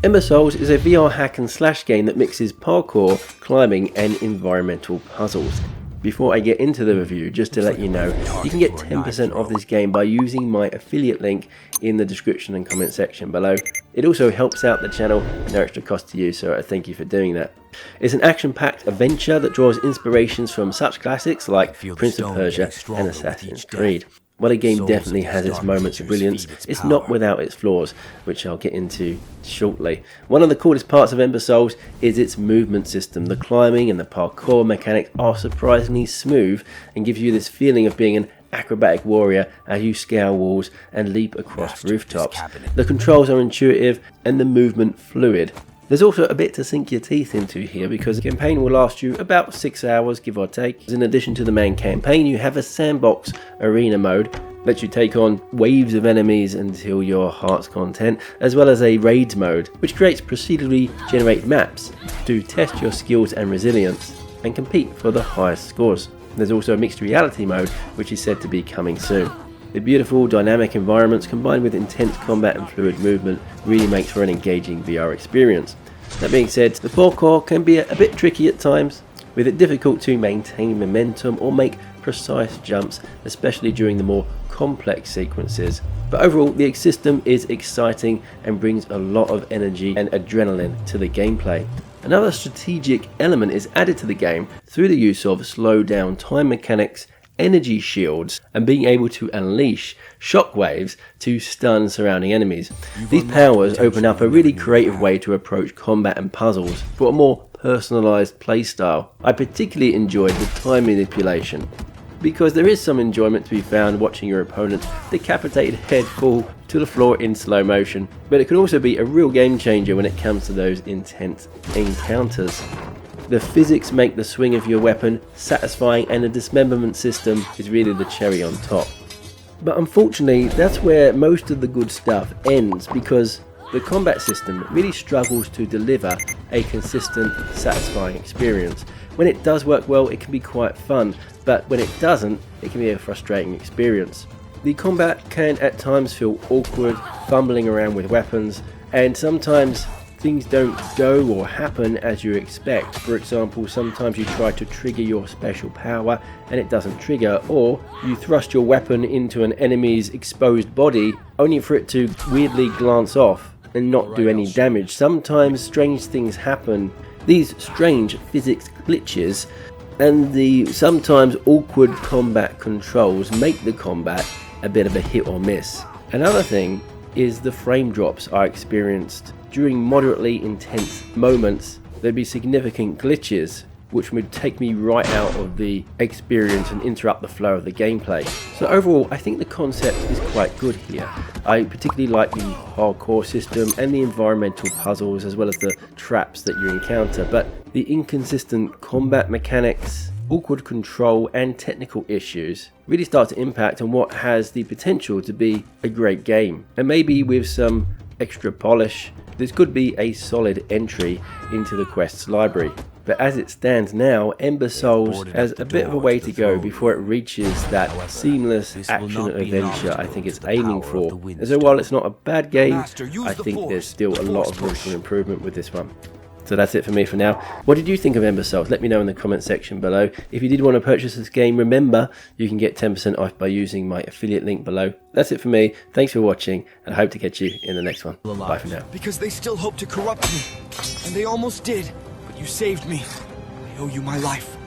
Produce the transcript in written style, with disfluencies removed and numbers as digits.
Ember Souls is a VR hack and slash game that mixes parkour, climbing and environmental puzzles. Before I get into the review, just to let you know, you can get 10% off this game by using my affiliate link in the description and comment section below. It also helps out the channel and no extra cost to you, so I thank you for doing that. It's an action-packed adventure that draws inspirations from such classics like Prince of Persia and Assassin's Creed. While the game definitely has its moments of brilliance, it's not without its flaws, which I'll get into shortly. One of the coolest parts of Ember Souls is its movement system. The climbing and the parkour mechanics are surprisingly smooth and gives you this feeling of being an acrobatic warrior as you scale walls and leap across rooftops. The controls are intuitive and the movement fluid. There's also a bit to sink your teeth into here because the campaign will last you about 6 hours, give or take. In addition to the main campaign, you have a sandbox arena mode that lets you take on waves of enemies until your heart's content, as well as a raids mode, which creates procedurally generated maps to test your skills and resilience and compete for the highest scores. There's also a mixed reality mode, which is said to be coming soon. The beautiful dynamic environments combined with intense combat and fluid movement really makes for an engaging VR experience. That being said, the parkour can be a bit tricky at times, with it difficult to maintain momentum or make precise jumps, especially during the more complex sequences. But overall, the system is exciting and brings a lot of energy and adrenaline to the gameplay. Another strategic element is added to the game through the use of slow down time mechanics, energy shields and being able to unleash shockwaves to stun surrounding enemies. These powers open up a really creative way to approach combat and puzzles for a more personalised playstyle. I particularly enjoyed the time manipulation because there is some enjoyment to be found watching your opponent's decapitated head fall to the floor in slow motion, but it can also be a real game changer when it comes to those intense encounters. The physics make the swing of your weapon satisfying and the dismemberment system is really the cherry on top. But unfortunately, that's where most of the good stuff ends because the combat system really struggles to deliver a consistent, satisfying experience. When it does work well, it can be quite fun, but when it doesn't, it can be a frustrating experience. The combat can at times feel awkward, fumbling around with weapons, and sometimes things don't go or happen as you expect. For example, sometimes you try to trigger your special power and it doesn't trigger, or you thrust your weapon into an enemy's exposed body only for it to weirdly glance off and not do any damage. Sometimes strange things happen. These strange physics glitches and the sometimes awkward combat controls make the combat a bit of a hit or miss. Another thing is the frame drops I experienced. During moderately intense moments, there'd be significant glitches which would take me right out of the experience and interrupt the flow of the gameplay. So overall, I think the concept is quite good here. I particularly like the parkour system and the environmental puzzles as well as the traps that you encounter, but the inconsistent combat mechanics, awkward control and technical issues really start to impact on what has the potential to be a great game. And maybe with some extra polish, this could be a solid entry into the Quest's library. But as it stands now, Ember Souls has a bit of a way to go before it reaches that seamless action adventure I think it's aiming for. And so while it's not a bad game, I think there's still a lot of room for improvement with this one. So that's it for me for now. What did you think of Ember Souls? Let me know in the comment section below. If you did want to purchase this game, remember you can get 10% off by using my affiliate link below. That's it for me. Thanks for watching, and I hope to catch you in the next one. Bye for now. Because they still hope to corrupt me, and they almost did, but you saved me. I owe you my life.